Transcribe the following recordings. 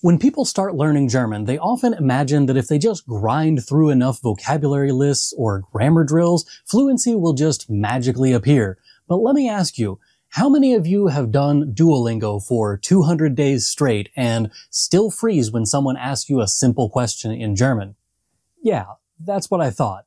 When people start learning German, they often imagine that if they just grind through enough vocabulary lists or grammar drills, fluency will just magically appear. But let me ask you, how many of you have done Duolingo for 200 days straight and still freeze when someone asks you a simple question in German? Yeah, that's what I thought.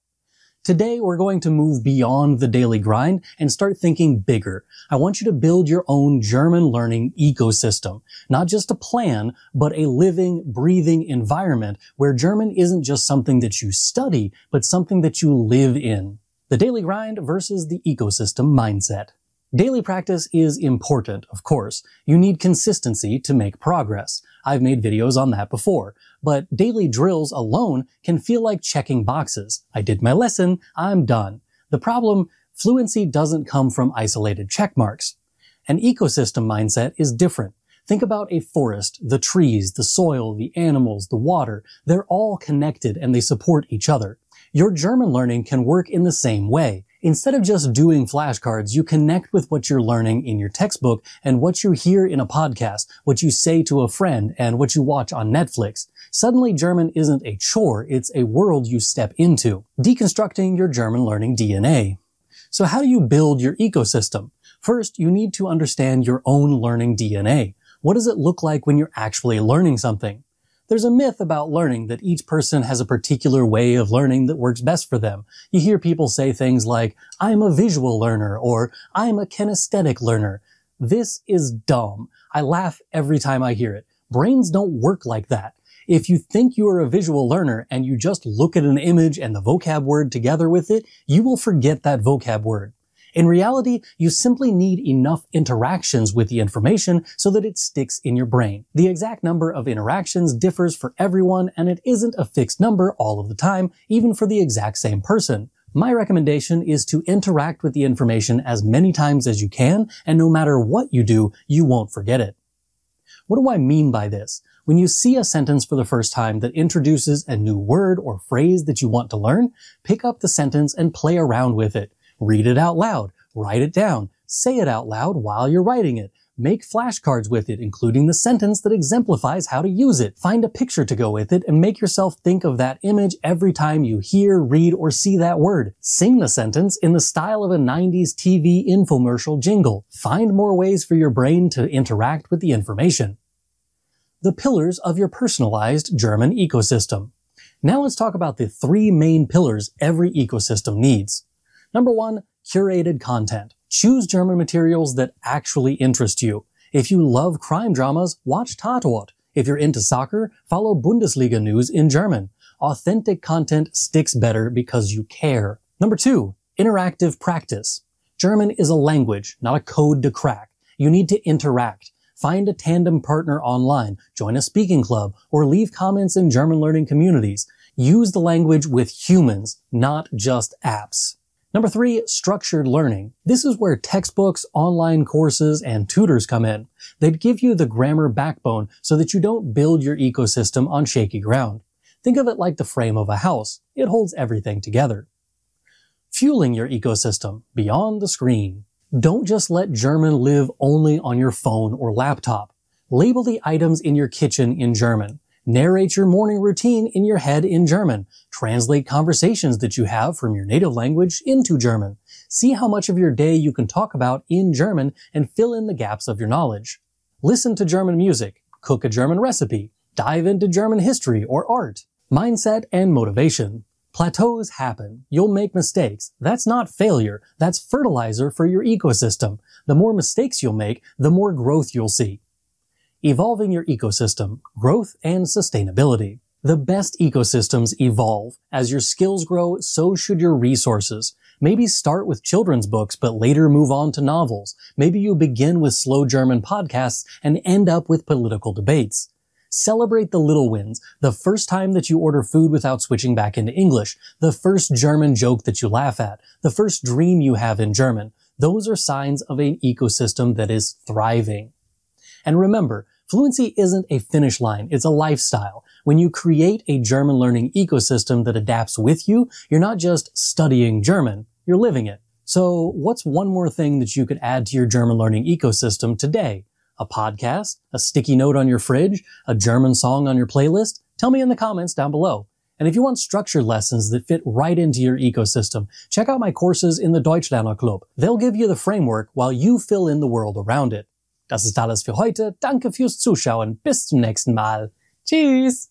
Today, we're going to move beyond the daily grind and start thinking bigger. I want you to build your own German learning ecosystem. Not just a plan, but a living, breathing environment where German isn't just something that you study, but something that you live in. The daily grind versus the ecosystem mindset. Daily practice is important, of course. You need consistency to make progress. I've made videos on that before. But daily drills alone can feel like checking boxes. I did my lesson, I'm done. The problem, fluency doesn't come from isolated check marks. An ecosystem mindset is different. Think about a forest, the trees, the soil, the animals, the water. They're all connected and they support each other. Your German learning can work in the same way. Instead of just doing flashcards, you connect with what you're learning in your textbook and what you hear in a podcast, what you say to a friend, and what you watch on Netflix. Suddenly, German isn't a chore, it's a world you step into. Deconstructing your German learning DNA. So how do you build your ecosystem? First, you need to understand your own learning DNA. What does it look like when you're actually learning something? There's a myth about learning that each person has a particular way of learning that works best for them. You hear people say things like, I'm a visual learner, or I'm a kinesthetic learner. This is dumb. I laugh every time I hear it. Brains don't work like that. If you think you are a visual learner and you just look at an image and the vocab word together with it, you will forget that vocab word. In reality, you simply need enough interactions with the information so that it sticks in your brain. The exact number of interactions differs for everyone, and it isn't a fixed number all of the time, even for the exact same person. My recommendation is to interact with the information as many times as you can, and no matter what you do, you won't forget it. What do I mean by this? When you see a sentence for the first time that introduces a new word or phrase that you want to learn, pick up the sentence and play around with it. Read it out loud, write it down, say it out loud while you're writing it. Make flashcards with it, including the sentence that exemplifies how to use it. Find a picture to go with it and make yourself think of that image every time you hear, read, or see that word. Sing the sentence in the style of a 90s TV infomercial jingle. Find more ways for your brain to interact with the information. The pillars of your personalized German ecosystem. Now let's talk about the 3 main pillars every ecosystem needs. Number 1, curated content. Choose German materials that actually interest you. If you love crime dramas, watch Tatort. If you're into soccer, follow Bundesliga news in German. Authentic content sticks better because you care. Number 2, interactive practice. German is a language, not a code to crack. You need to interact. Find a tandem partner online, join a speaking club, or leave comments in German learning communities. Use the language with humans, not just apps. Number 3, structured learning. This is where textbooks, online courses, and tutors come in. They'd give you the grammar backbone so that you don't build your ecosystem on shaky ground. Think of it like the frame of a house. It holds everything together. Fueling your ecosystem beyond the screen. Don't just let German live only on your phone or laptop. Label the items in your kitchen in German. Narrate your morning routine in your head in German. Translate conversations that you have from your native language into German. See how much of your day you can talk about in German and fill in the gaps of your knowledge. Listen to German music. Cook a German recipe. Dive into German history or art. Mindset and motivation. Plateaus happen. You'll make mistakes. That's not failure. That's fertilizer for your ecosystem. The more mistakes you'll make, the more growth you'll see. Evolving your ecosystem, growth and sustainability. The best ecosystems evolve. As your skills grow, so should your resources. Maybe start with children's books, but later move on to novels. Maybe you begin with slow German podcasts and end up with political debates. Celebrate the little wins. The first time that you order food without switching back into English. The first German joke that you laugh at. The first dream you have in German. Those are signs of an ecosystem that is thriving. And remember, fluency isn't a finish line, it's a lifestyle. When you create a German learning ecosystem that adapts with you, you're not just studying German, you're living it. So what's one more thing that you could add to your German learning ecosystem today? A podcast? A sticky note on your fridge? A German song on your playlist? Tell me in the comments down below. And if you want structured lessons that fit right into your ecosystem, check out my courses in the Deutschlerner Club. They'll give you the framework while you fill in the world around it. Das ist alles für heute. Danke fürs Zuschauen. Bis zum nächsten Mal. Tschüss!